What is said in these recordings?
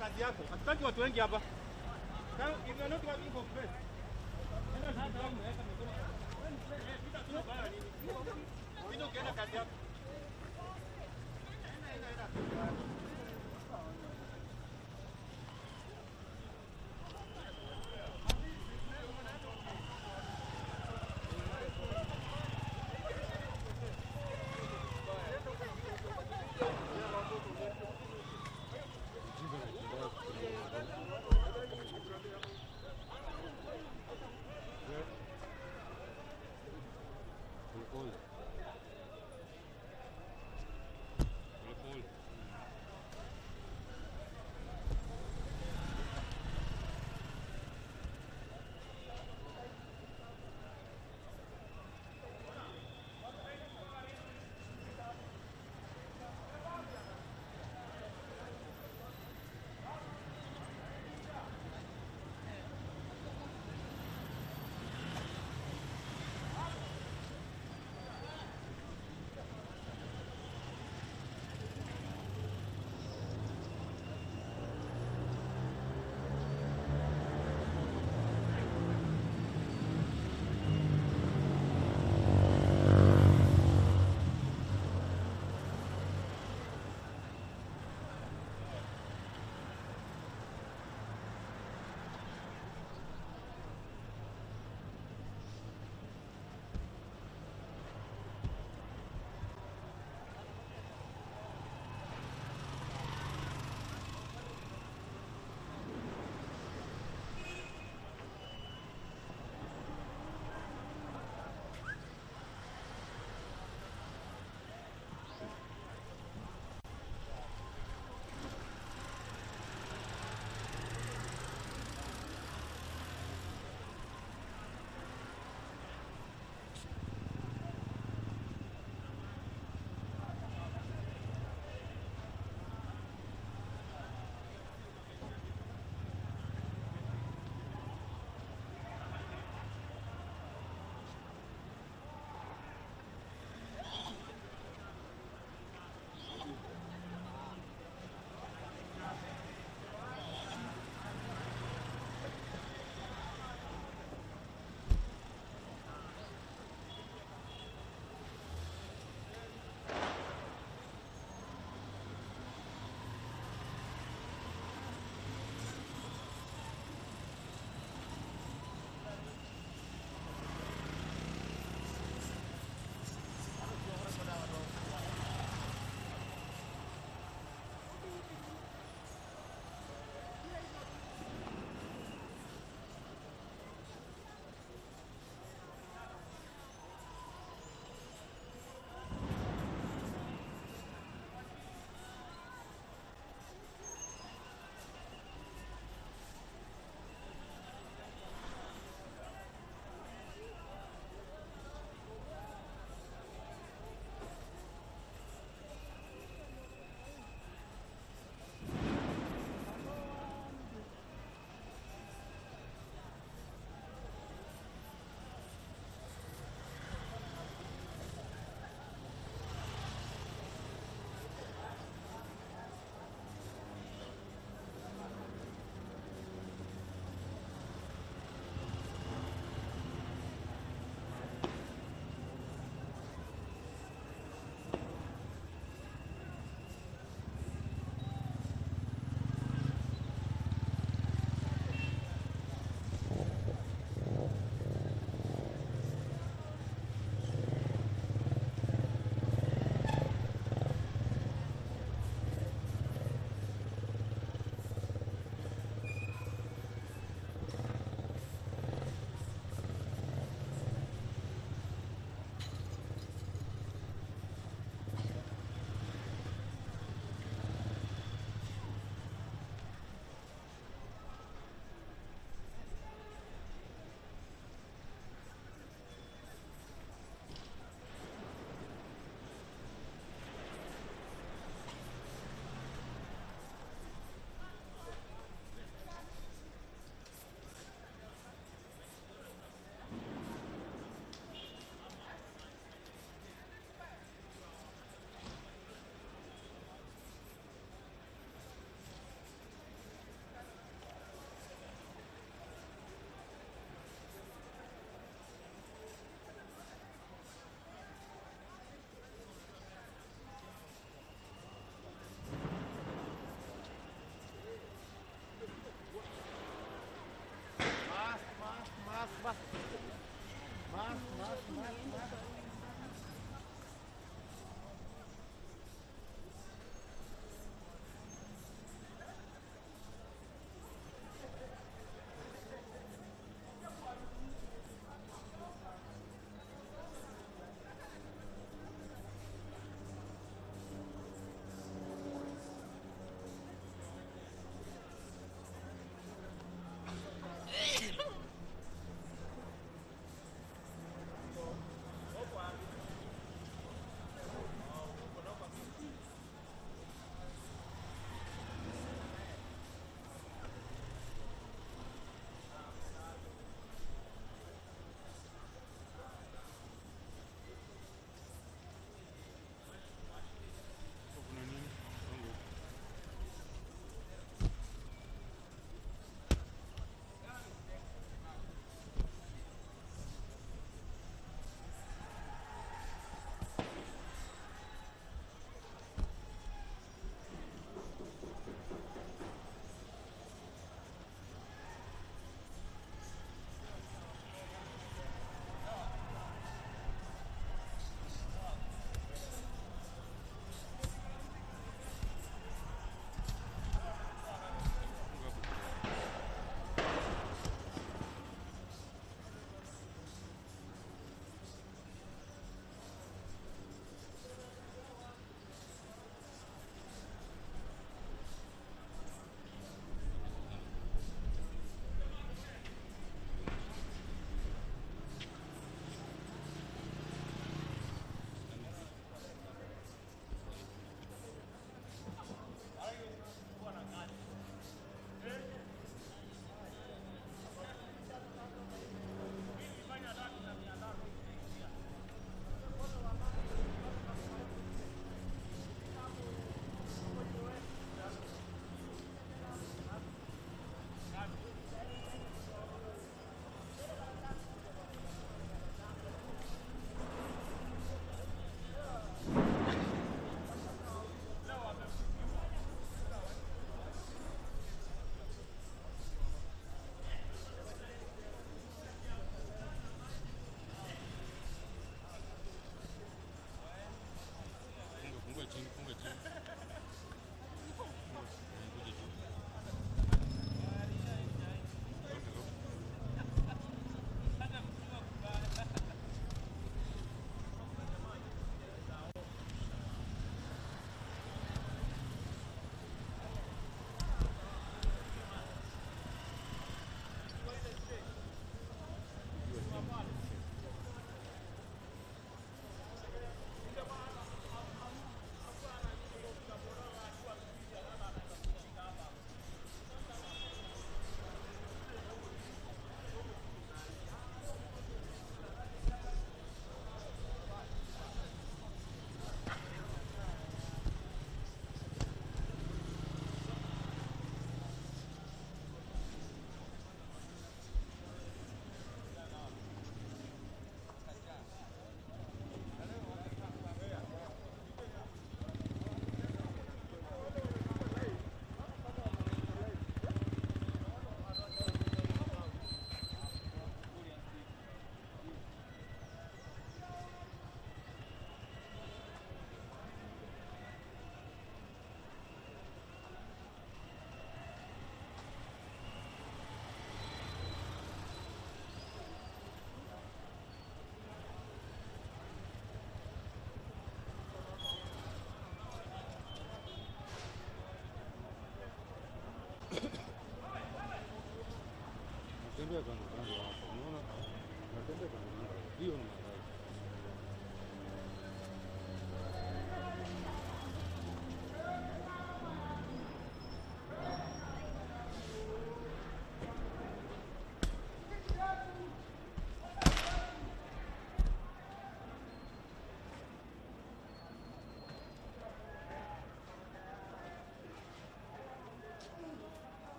Kazi yako. Hatutaki watu wengi hapa. If you are not working for press. Nenda sasa au mweka mikono. Pita tu baya nini? Pita ukienda kazi yako. Enda.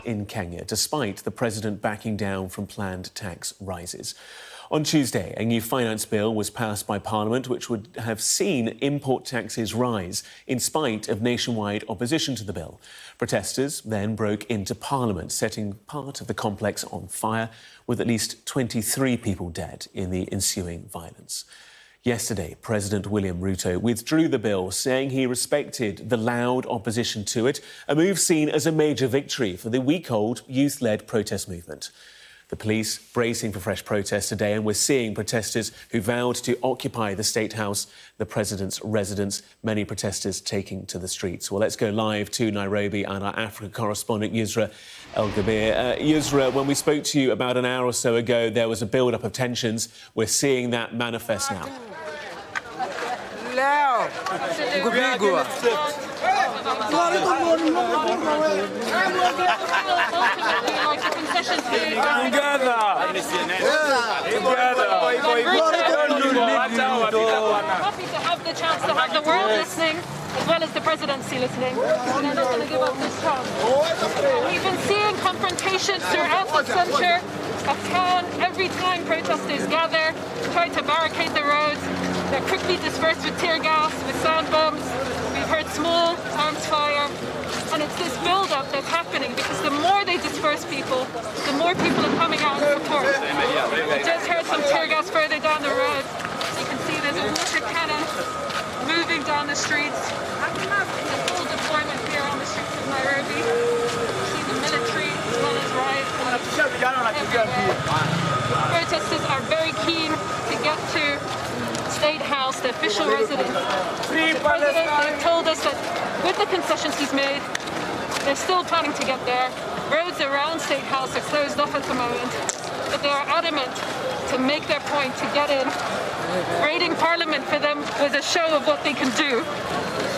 in Kenya, despite the president backing down from planned tax rises. On Tuesday, a new finance bill was passed by Parliament which would have seen import taxes rise in spite of nationwide opposition to the bill. Protesters then broke into Parliament, setting part of the complex on fire, with at least 23 people dead in the ensuing violence. Yesterday, President William Ruto withdrew the bill, saying he respected the loud opposition to it, a move seen as a major victory for the week-old youth-led protest movement. The police bracing for fresh protests today, and we're seeing protesters who vowed to occupy the State House, the President's residence, many protesters taking to the streets. Well, let's go live to Nairobi and our Africa correspondent, Yusra El-Gabir. Yusra, when we spoke to you about an hour or so ago, there was a build-up of tensions. We're seeing that manifest now. Happy to have the chance to have the world listening, as well as the presidency listening. And they're not going to give up this chance. We've been seeing confrontations throughout the centre of town. Every time protesters gather, try to barricade the roads, they're quickly dispersed with tear gas, with sand bombs. We've heard small arms fire. And it's this build-up that's happening because the more they disperse people, the more people are coming out in support. We just heard some tear gas further down the road. You can see there's a water cannon moving down the streets. It's a full deployment here on the streets of Nairobi. You see the military as well as riots everywhere. Protesters are very keen to get to State House, the official residence. The president told us that with the concessions he's made, they're still planning to get there. Roads around State House are closed off at the moment, but they are adamant to make their point to get in. Raiding Parliament for them was a show of what they can do.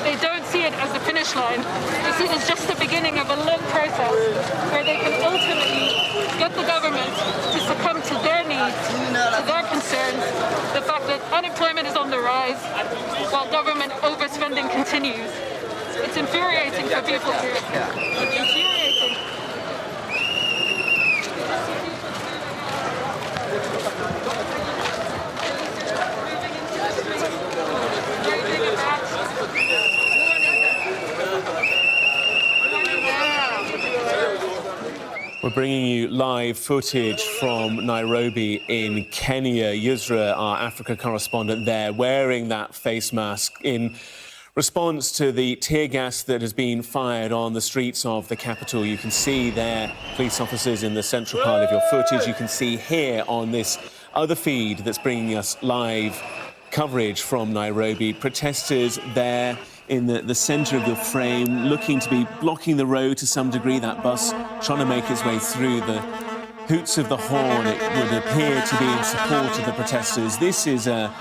They don't see it as the finish line. They see it as just the beginning of a long process where they can ultimately get the government to succumb to their needs, to their concerns, the fact that Unemployment is on the rise, while government overspending continues. It's infuriating for people here. It's infuriating. We're bringing you live footage from Nairobi in Kenya. Yusra, our Africa correspondent there, wearing that face mask in response to the tear gas that has been fired on the streets of the capital. You can see there police officers in the central part of your footage. You can see here on this other feed that's bringing us live coverage from Nairobi, protesters there in the centre of your frame, looking to be blocking the road to some degree. That bus trying to make its way through. The hoots of the horn, it would appear to be in support of the protesters. This is a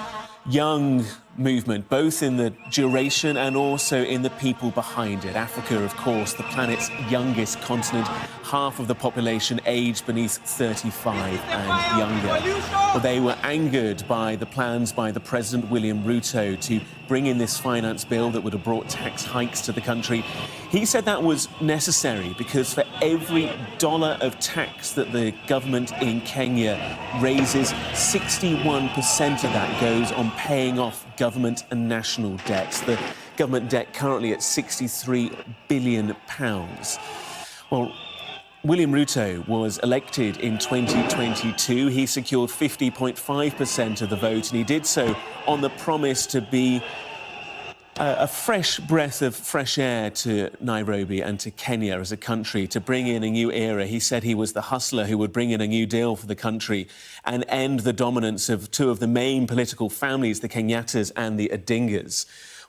young movement, both in the duration and also in the people behind it. Africa, of course, the planet's youngest continent, half of the population aged beneath 35 and younger. Well, they were angered by the plans by the President, William Ruto, to bring in this finance bill that would have brought tax hikes to the country. He said that was necessary because for every dollar of tax that the government in Kenya raises, 61% of that goes on paying off government and national debts. The government debt currently at £63 billion. Well, William Ruto was elected in 2022. He secured 50.5% of the vote, and he did so on the promise to be a fresh breath of fresh air to Nairobi and to Kenya as a country, to bring in a new era. He said he was the hustler who would bring in a new deal for the country and end the dominance of two of the main political families, the Kenyattas and the Odingas.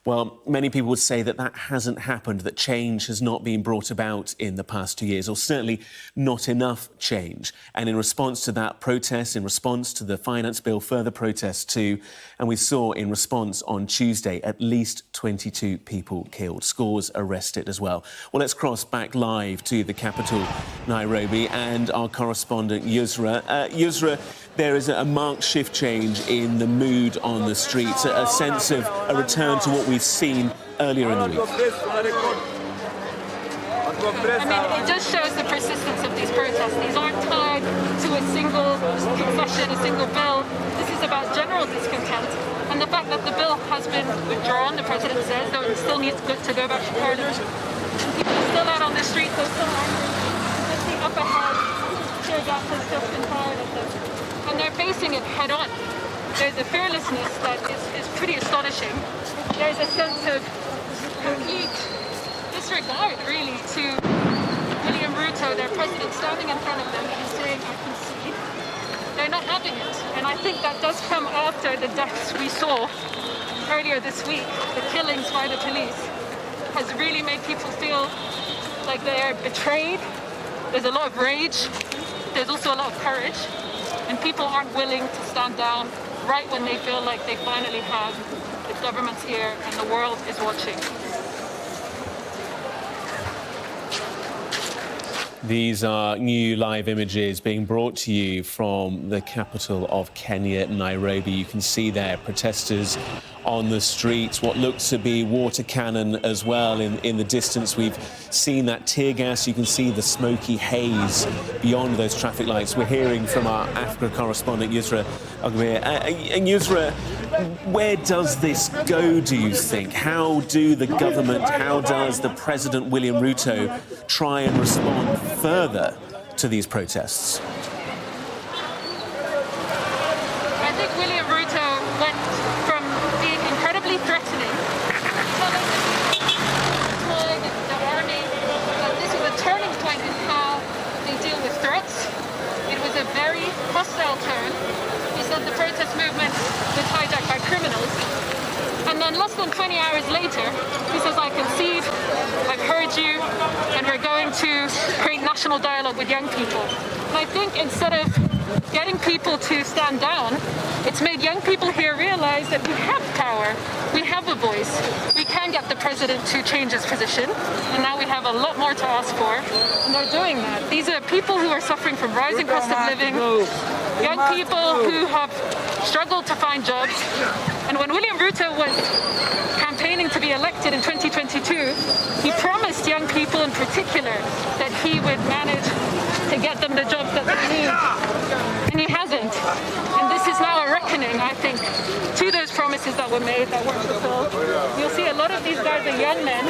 Well, many people would say that that hasn't happened, that change has not been brought about in the past 2 years, or certainly not enough change. And in response to that protest, in response to the finance bill, further protests too, and we saw in response on Tuesday at least 22 people killed, scores arrested as well. Well, let's cross back live to the capital, Nairobi, and our correspondent Yusra. Yusra, there is a marked shift change in the mood on the streets, a sense of a return to what we've seen earlier in the week. I mean, it just shows the persistence of these protests. These aren't tied to a single concession, a single bill. This is about general discontent. And the fact that the bill has been withdrawn, the president says, though it still needs to go back to Parliament. And people are still out on the streets, they're still angry. You see up ahead, tear gas has just been fired at them. And they're facing it head on. There's a fearlessness that is pretty astonishing. There's a sense of complete disregard, really, to William Ruto, their president, standing in front of them and saying, I concede. They're not having it. And I think that does come after the deaths we saw earlier this week. The killings by the police has really made people feel like they're betrayed. There's a lot of rage. There's also a lot of courage. And people aren't willing to stand down right when they feel like they finally have the government's here and the world is watching. These are new live images being brought to you from the capital of Kenya, Nairobi. You can see there protesters on the streets, what looks to be water cannon as well in the distance. We've seen that tear gas. You can see the smoky haze beyond those traffic lights. We're hearing from our Africa correspondent, Yusra Ogbir. And Yusra, where does this go, do you think? How do the government, how does the President, William Ruto, try and respond further to these protests? I think William Ruto went from being incredibly threatening, telling the army that this was a turning point in how they deal with threats. It was a very hostile turn. He said the protest movement was hijacked by criminals. And then less than 20 hours later, he says, I concede, I've heard you, and we're going to create national dialogue with young people. And I think instead of getting people to stand down, it's made young people here realize that we have power, we have a voice, we can get the president to change his position, and now we have a lot more to ask for, and they're doing that. These are people who are suffering from rising cost of living, young people who have struggled to find jobs. And when William Ruto was campaigning to be elected in 2022, he promised young people in particular that he would manage to get them the jobs that they need. And he hasn't. And this is now a reckoning, I think, to those promises that were made that weren't fulfilled. You'll see a lot of these guys are young men,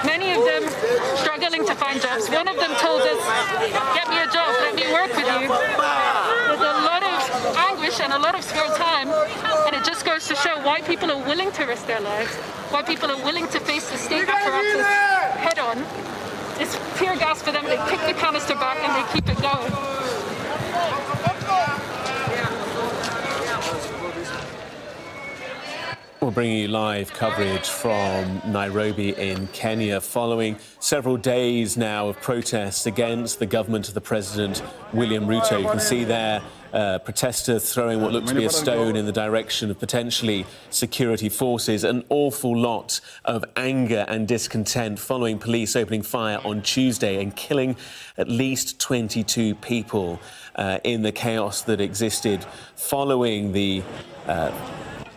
many of them struggling to find jobs. One of them told us, "Get me a job, let me work with you." There's a lot of anguish and a lot of spare time, and it just goes to show why people are willing to risk their lives, why people are willing to face the state apparatus head on. It's tear gas for them, they kick the canister back and they keep it going. We're bringing you live coverage from Nairobi in Kenya following several days now of protests against the government of the President, William Ruto. You can see there protesters throwing what looked to be a stone in the direction of potentially security forces. An awful lot of anger and discontent following police opening fire on Tuesday and killing at least 22 people in the chaos that existed following the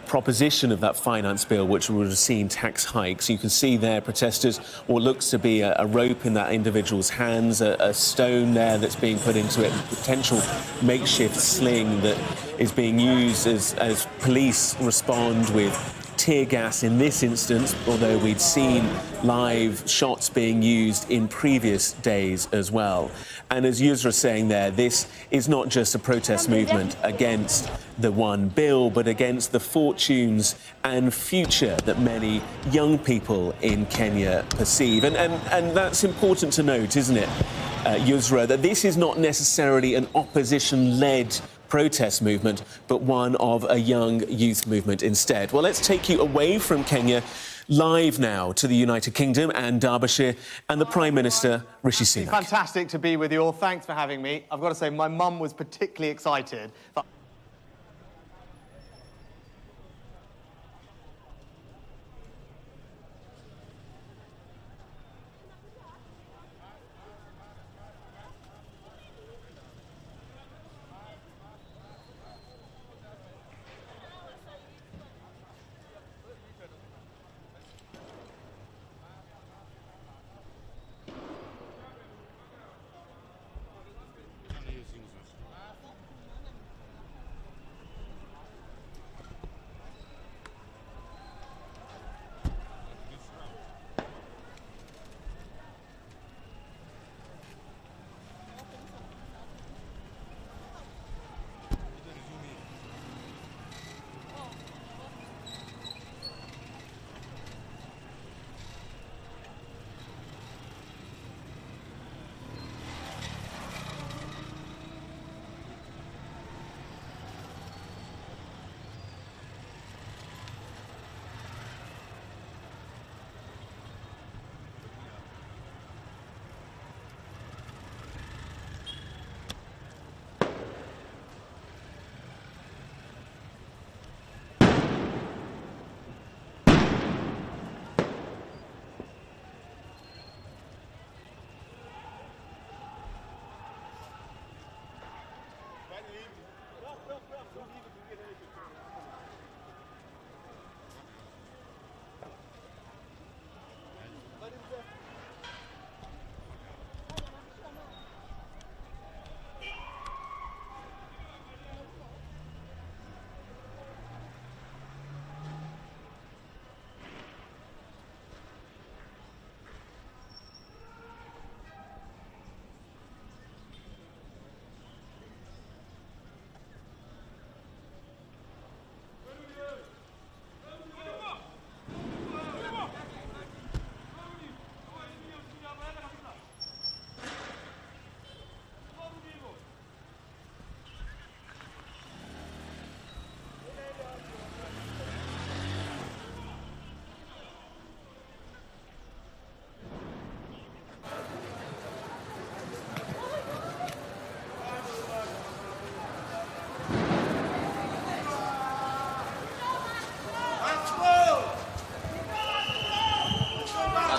proposition of that finance bill, which would have seen tax hikes. You can see there protesters, what looks to be a rope in that individual's hands, a stone there that's being put into it, a potential makeshift sling that is being used as police respond with tear gas in this instance, although we'd seen live shots being used in previous days as well. And as Yusra's saying there, this is not just a protest movement against the one bill, but against the fortunes and future that many young people in Kenya perceive. And that's important to note, isn't it, Yusra, that this is not necessarily an opposition-led protest movement, but one of a young youth movement instead. Well, let's take you away from Kenya, live now to the United Kingdom and Derbyshire, and the Prime Minister, Rishi Sunak. Fantastic to be with you all. Thanks for having me. I've got to say, my mum was particularly excited.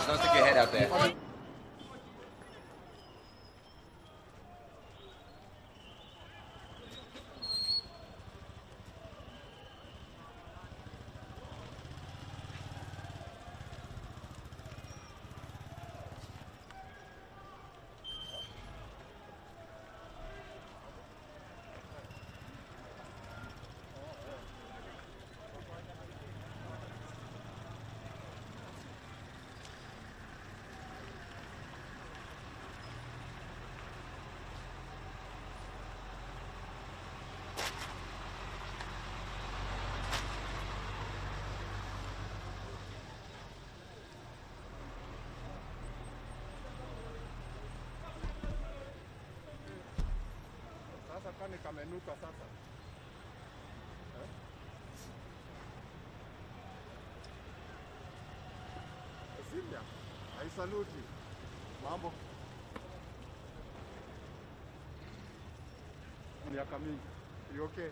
Don't stick your head out there. Kwani kamenuka sasa? Simia, haisaluti. Mambo. Miaka mingi. You okay?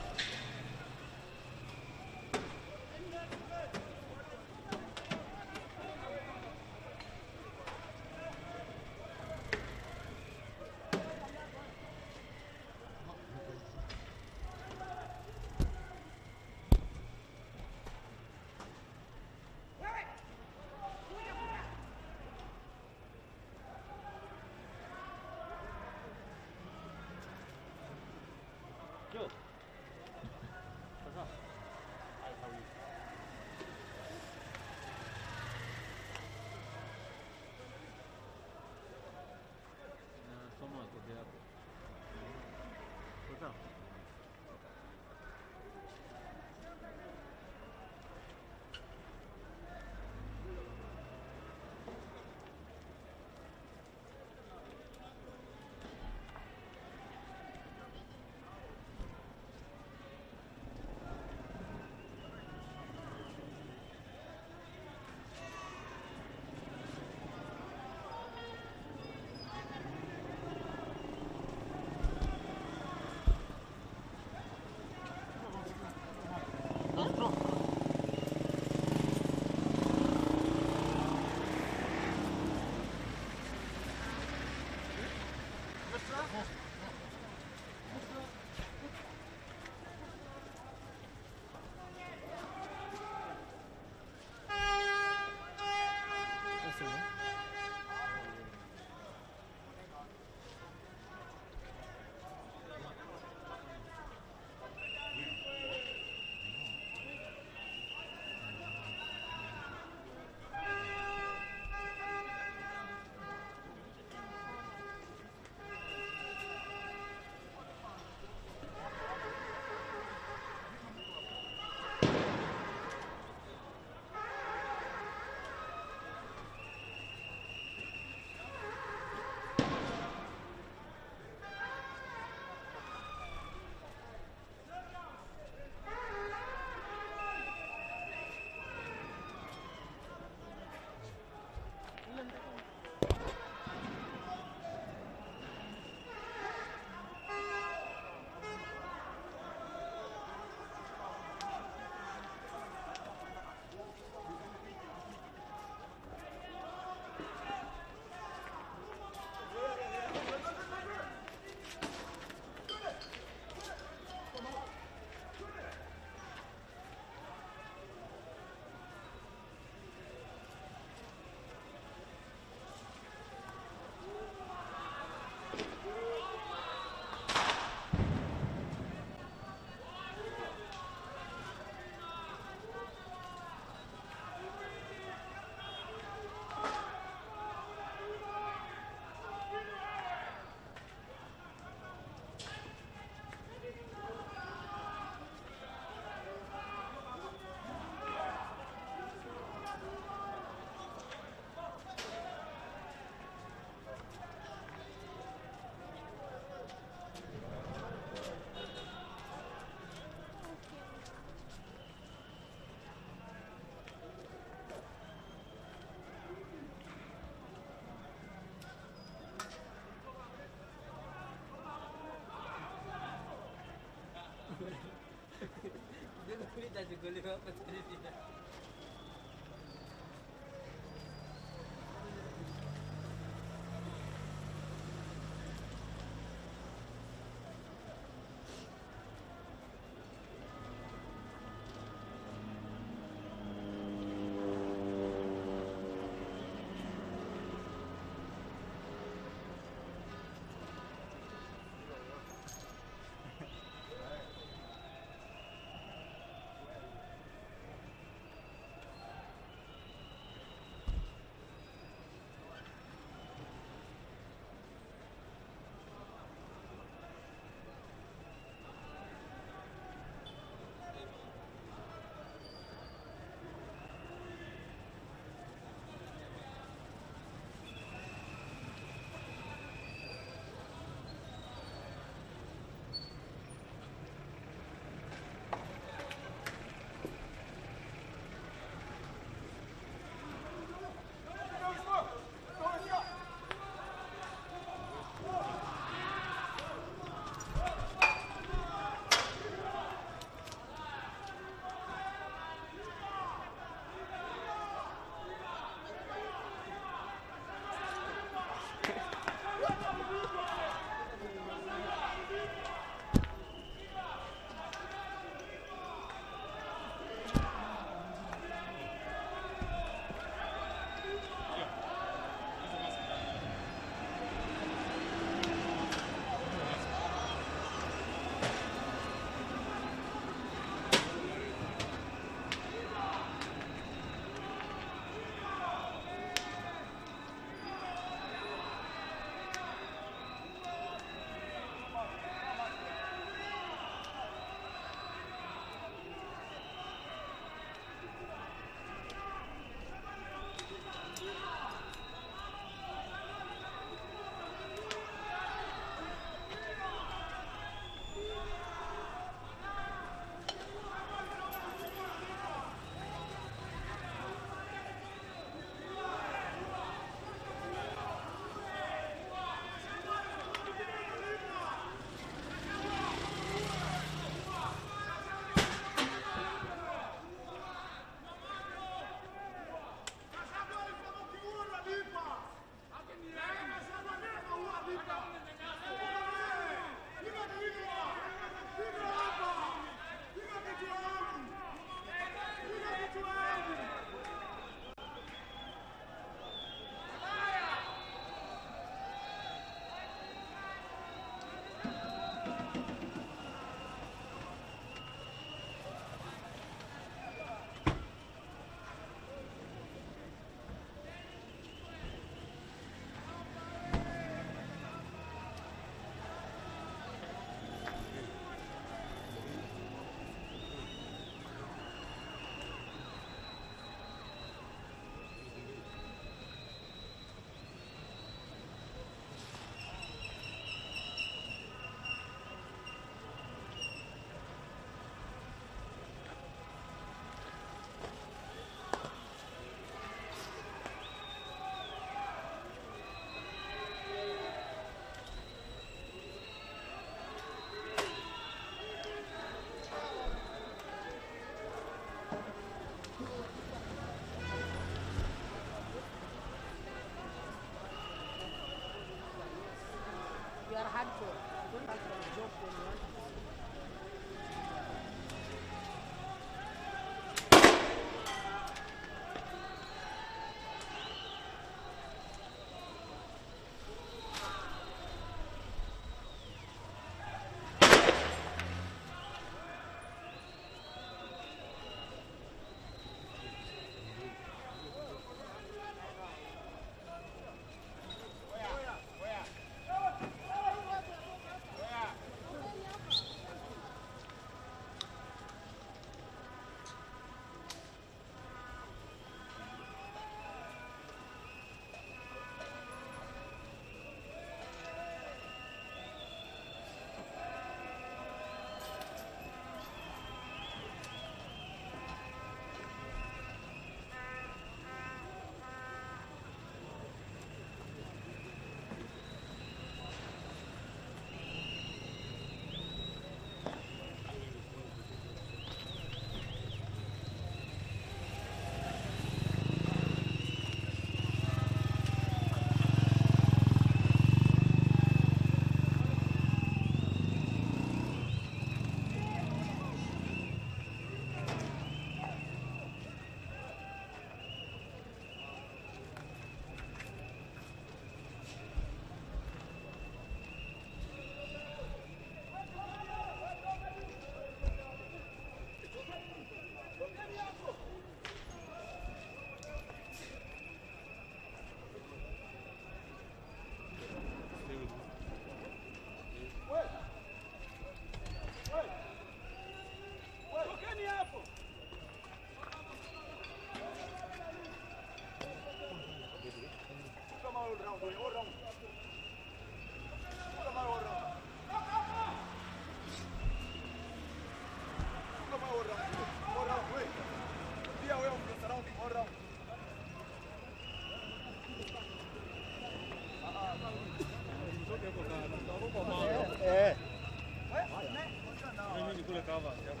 cover. Yeah.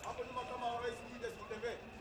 Hapo nyuma kama rais mmoja sikutembee.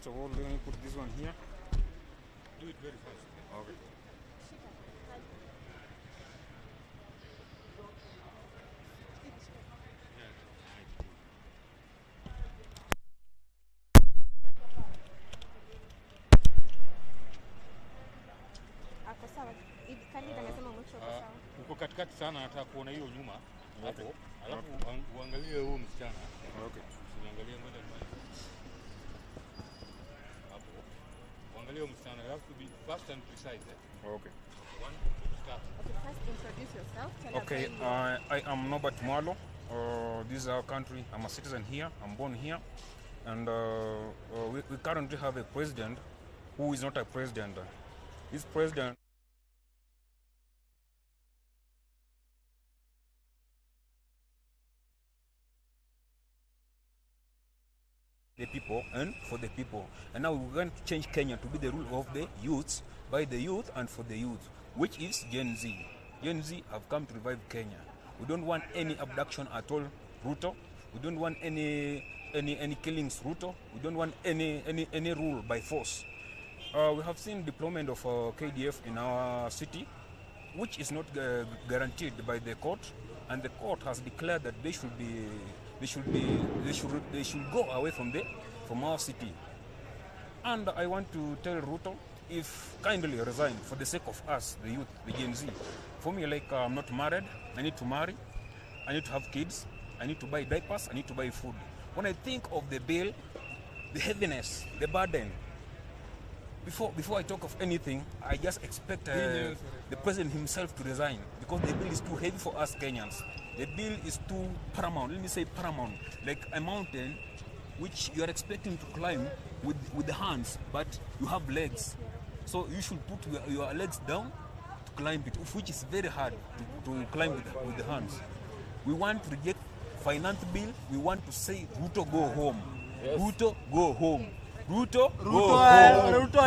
of all, let me put this one here. Do it very fast. Okay. Uko katikati sana, nataka kuona hiyo nyuma hapo, alafu uangalie huyo msichana. Okay. Usiangalie ngoja hapo. Uangalie huyo msichana, you have to be fast and precise. Okay. One, start. Okay, first introduce yourself. Tell Okay, us I am Norbert Mwalo. This is our country. I'm a citizen here. I'm born here. And we currently have a president who is not a president. This president the people and for the people. And now we're going to change Kenya to be the rule of the youth, by the youth and for the youth, which is Gen Z. Gen Z have come to revive Kenya. We don't want any abduction at all, Ruto. We don't want any killings, Ruto. We don't want any rule by force. We have seen deployment of KDF in our city, which is not guaranteed by the court, and the court has declared that they should go away from our city. And I want to tell Ruto, if kindly resign for the sake of us, the youth, the Gen Z. For me, like I'm not married, I need to marry, I need to have kids, I need to buy diapers, I need to buy food. When I think of the bill, the heaviness, the burden, before I talk of anything, I just expect the president himself to resign, because the bill is too heavy for us Kenyans. The bill is too paramount, let me say paramount, like a mountain which you are expecting to climb with the hands, but you have legs. So you should put your legs down to climb it, which is very hard to climb with the hands. We want to reject finance bill. We want to say Ruto go home. Yes. Ruto go home. Ruto go home. Ruto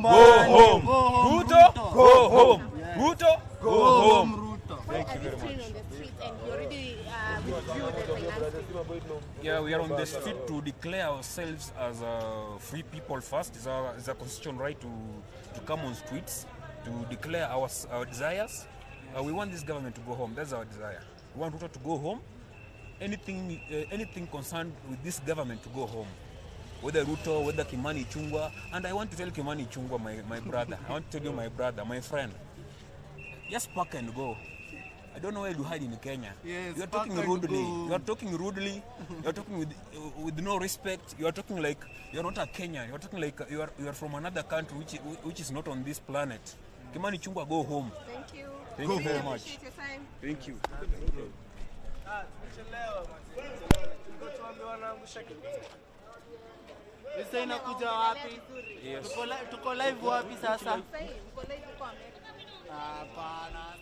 go home. Ruto go home. Ruto go home. Thank you very much. On the street and you already withdrew the finance bill. Yeah, we are on the street to declare ourselves as free people first. It's a constitutional right to come on streets, to declare our desires. We want this government to go home. That's our desire. We want Ruto to go home. Anything concerned with this government to go home. Whether Ruto, whether Kimani Ichung'wah. And I want to tell Kimani Ichung'wah, my brother, I want to tell you, my brother, my friend, just pack and go. I don't know where you hide in Kenya. Yes, you are talking rudely. You are talking rudely. You are talking with no respect. You are talking like you are not a Kenyan. You are talking like you are from another country which is not on this planet. Kimani Ichung'wah, go home. Thank you. Thank you very much. Appreciate your time. Thank you. Sasa inakuja wapi? Yes. Tuko live wapi sasa? Hapana.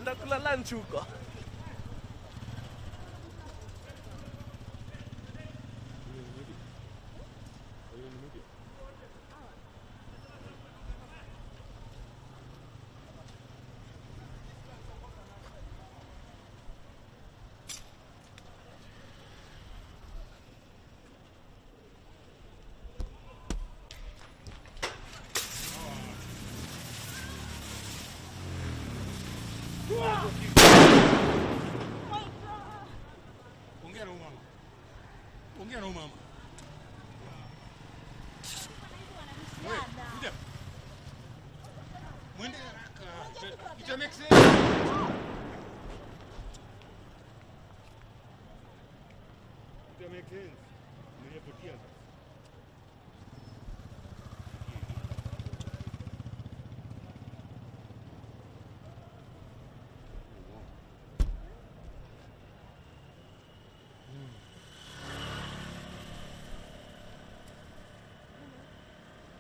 Ndakula lunch huko. shake hands. Mwenye teargas.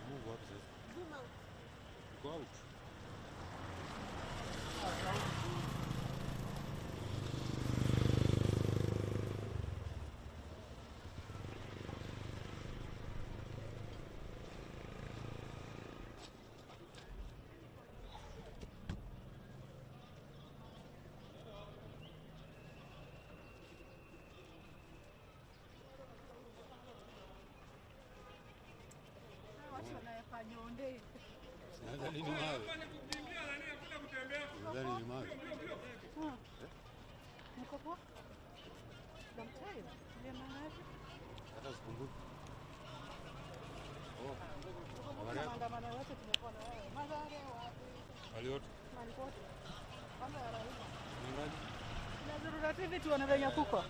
Move up, sis. Zoom out. Go out. Watu wanaweka nyonde. Nadhani ni mawe. Nadhani ni mawe. Mko poa? Long time. Ndio maana Hata sikumbuki. Oh. maandamano yote tumekuwa na wewe. Madhara wapi? Waliote. Malikote. Kwanza ya raia. Nani? Nazurura TV tuone venye kuko.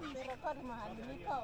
Mmerekodi mahali nipo.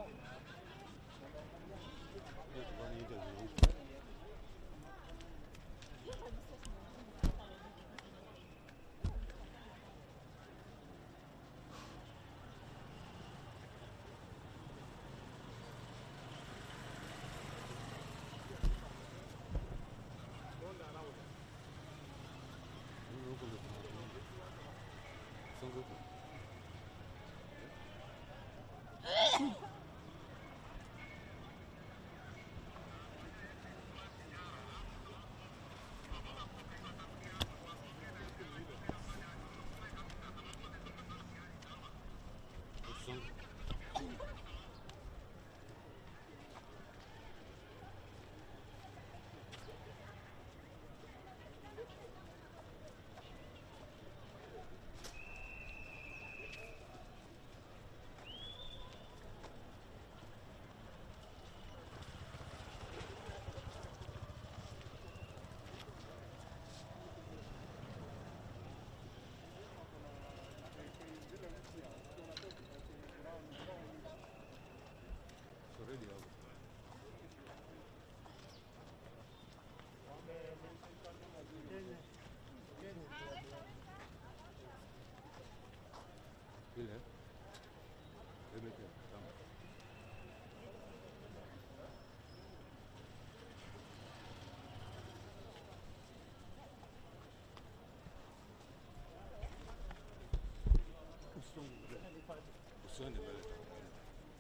Usiende mbele.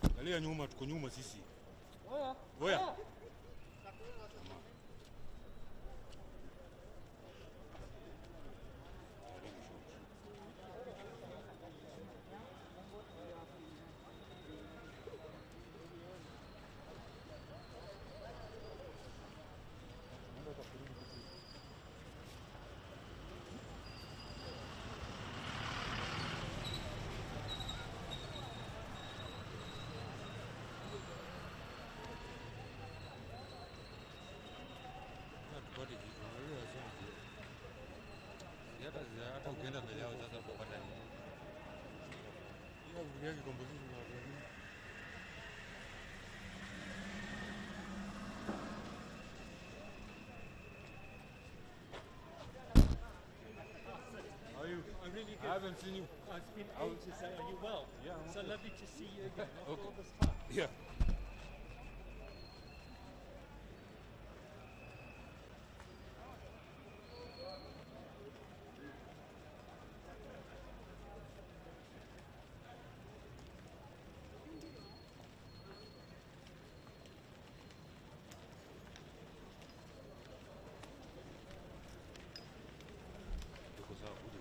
Angalia nyuma, tuko nyuma sisi. Oya. Oya. Hata ukienda mbele yao sasa utapata nini? Hiyo vurugia composition na watu wengine. How are you? I'm really good. I haven't seen you. It's been ages. Are you well? Yeah, I'm So okay. lovely to see you again after Okay. all this time. Yeah. Tuko sawa kuja.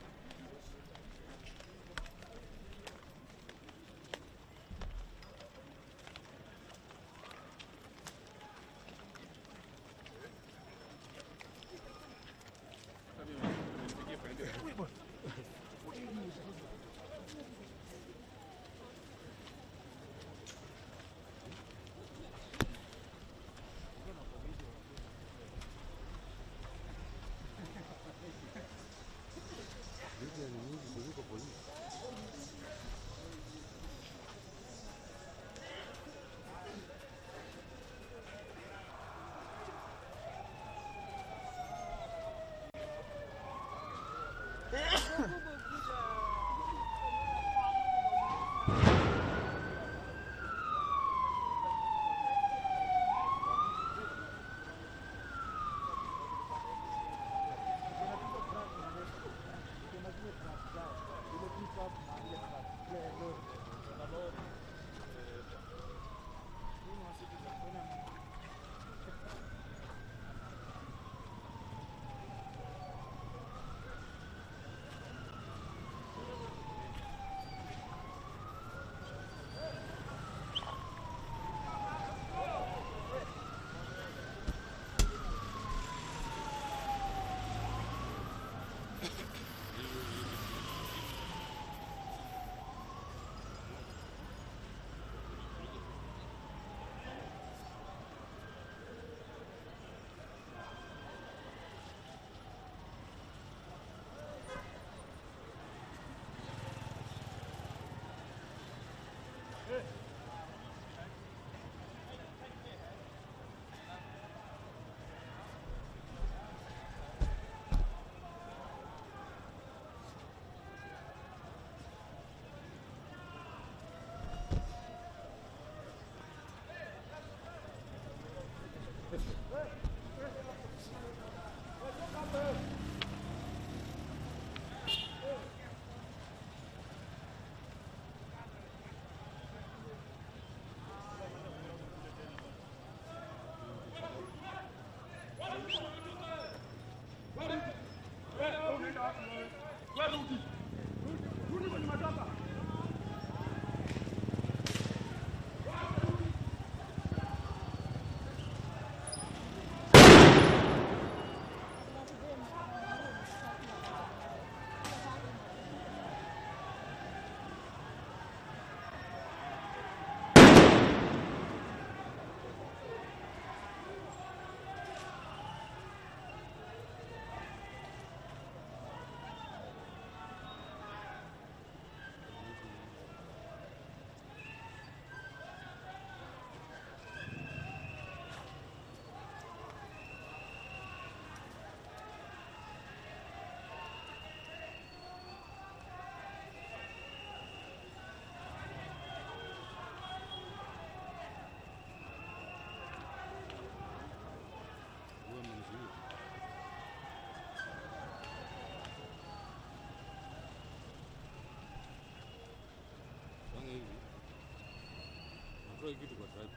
kitu kwa tribe.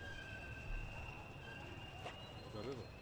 Utabeba.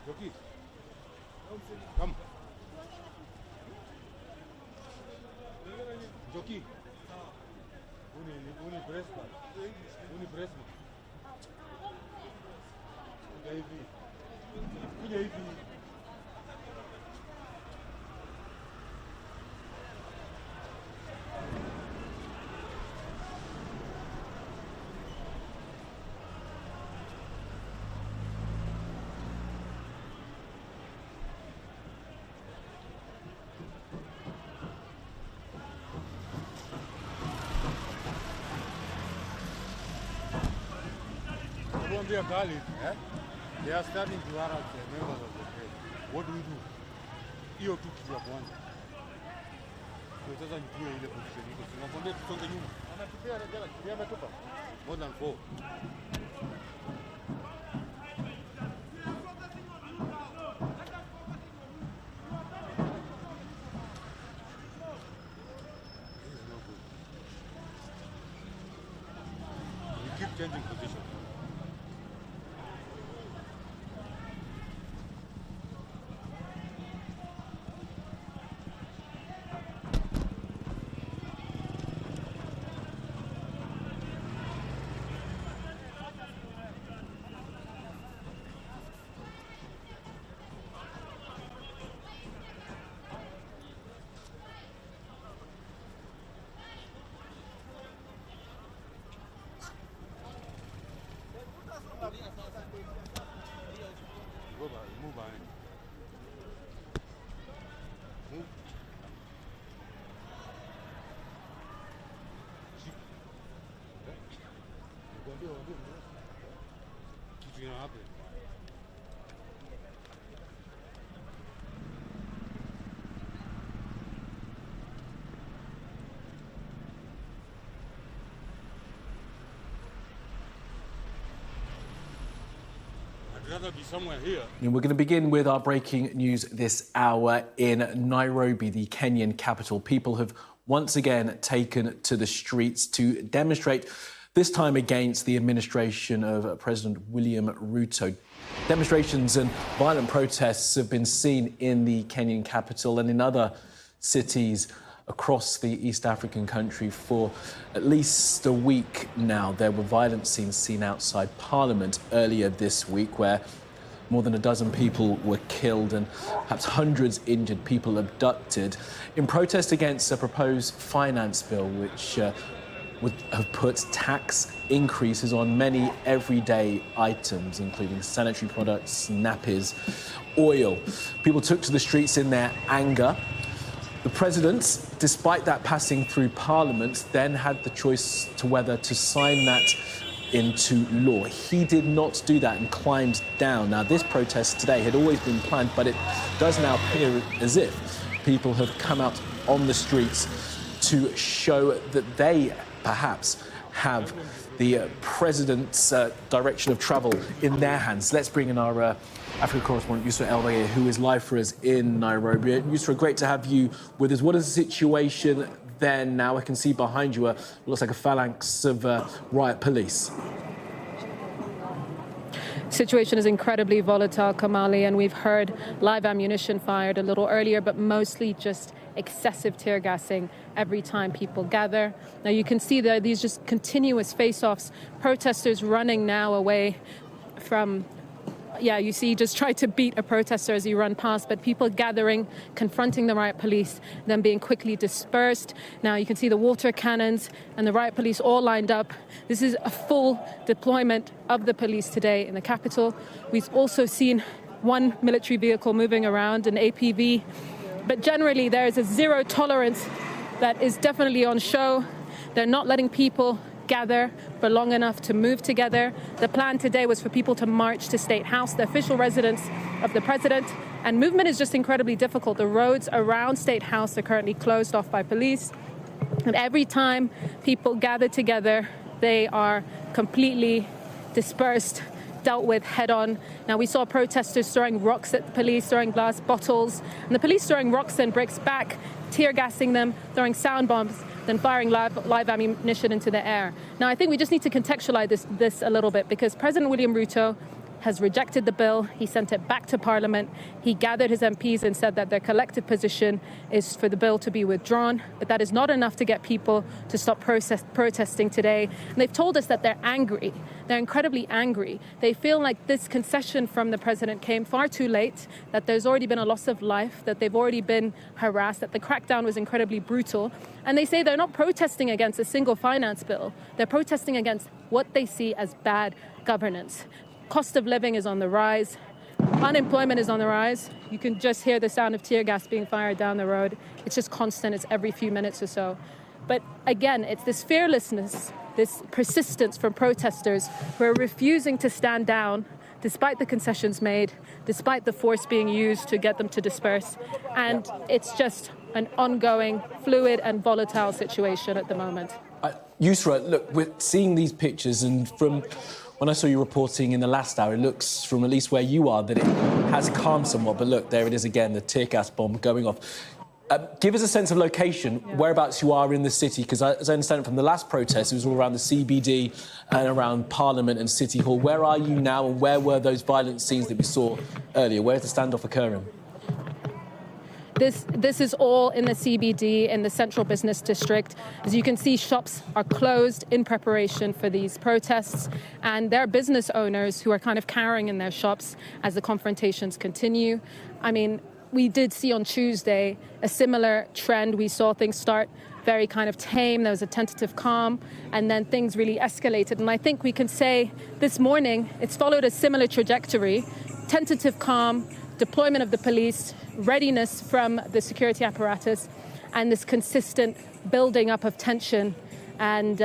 Jockey, come. Jockey. Uni press man. Uni press man. Kuja hivi. Kuja hivi. They are starting to harass the members of the trade. What do we do? Hiyo tu kitu ya kwanza. Kwa sasa ndio ile position iko. Tunakwambia tusonge nyuma. Anatupia rejea, kitu ametupa. More than 4. We keep changing position. Move on. Move. Kitu ina happen. rather be somewhere here. And we're going to begin with our breaking news this hour in Nairobi, the Kenyan capital. People have once again taken to the streets to demonstrate, this time against the administration of President William Ruto. Demonstrations and violent protests have been seen in the Kenyan capital and in other cities across the East African country for at least a week now. There were violent scenes seen outside Parliament earlier this week where more than a dozen people were killed and perhaps hundreds injured, people abducted, in protest against a proposed finance bill which would have put tax increases on many everyday items, including sanitary products, nappies, oil. People took to the streets in their anger. The president, despite that passing through Parliament, then had the choice to whether to sign that into law. He did not do that and climbed down. Now, this protest today had always been planned, but it does now appear as if people have come out on the streets to show that they perhaps have the president's direction of travel in their hands. Let's bring in our Africa correspondent, Yusra El-Baye, who is live for us in Nairobi. Yusra, great to have you with us. What is the situation there now? I can see behind you looks like a phalanx of riot police. Situation is incredibly volatile, Kamali, and we've heard live ammunition fired a little earlier, but mostly just excessive tear gassing every time people gather. Now you can see there these just continuous face-offs, protesters running now away from, you see just try to beat a protester as you run past, but people gathering, confronting the riot police, then being quickly dispersed. Now you can see the water cannons and the riot police all lined up. This is a full deployment of the police today in the capital. We've also seen one military vehicle moving around, an APV. But generally, there is a zero tolerance that is definitely on show. They're not letting people gather for long enough to move together. The plan today was for people to march to State House, the official residence of the president. And movement is just incredibly difficult. The roads around State House are currently closed off by police. And every time people gather together, they are completely dispersed, dealt with head-on. Now, we saw protesters throwing rocks at the police, throwing glass bottles, and the police throwing rocks and bricks back, tear gassing them, throwing sound bombs, then firing live ammunition into the air. Now, I think we just need to contextualize this a little bit, because President William Ruto has rejected the bill. He sent it back to Parliament. He gathered his MPs and said that their collective position is for the bill to be withdrawn. But that is not enough to get people to stop protesting today. And they've told us that they're angry. They're incredibly angry. They feel like this concession from the president came far too late, that there's already been a loss of life, that they've already been harassed, that the crackdown was incredibly brutal. And they say they're not protesting against a single finance bill. They're protesting against what they see as bad governance. Cost of living is on the rise. Unemployment is on the rise. You can just hear the sound of tear gas being fired down the road. It's just constant. It's every few minutes or so. But again, it's this fearlessness, this persistence from protesters who are refusing to stand down despite the concessions made, despite the force being used to get them to disperse. And it's just an ongoing, fluid and volatile situation at the moment. Yusra, look, we're seeing these pictures, and from when I saw you reporting in the last hour, it looks, from at least where you are, that it has calmed somewhat. But look, there it is again, the tear gas bomb going off. Give us a sense of location, whereabouts you are in the city, because as I understand it from the last protest, it was all around the CBD and around Parliament and City Hall. Where are you now, and where were those violent scenes that we saw earlier? Where's the standoff occurring? This is all in the CBD, in the central business district. As you can see, shops are closed in preparation for these protests, and there are business owners who are kind of cowering in their shops as the confrontations continue. I mean, we did see on Tuesday a similar trend. We saw things start very kind of tame. There was a tentative calm, and then things really escalated. And I think we can say this morning it's followed a similar trajectory. Tentative calm, deployment of the police, readiness from the security apparatus, and this consistent building up of tension. And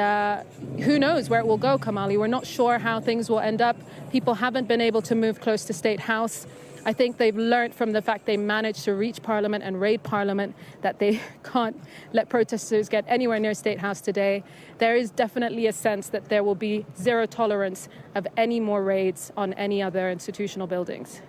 who knows where it will go, Kamali. We're not sure how things will end up. People haven't been able to move close to State House. I think they've learned from the fact they managed to reach Parliament and raid Parliament that they can't let protesters get anywhere near State House today. There is definitely a sense that there will be zero tolerance of any more raids on any other institutional buildings.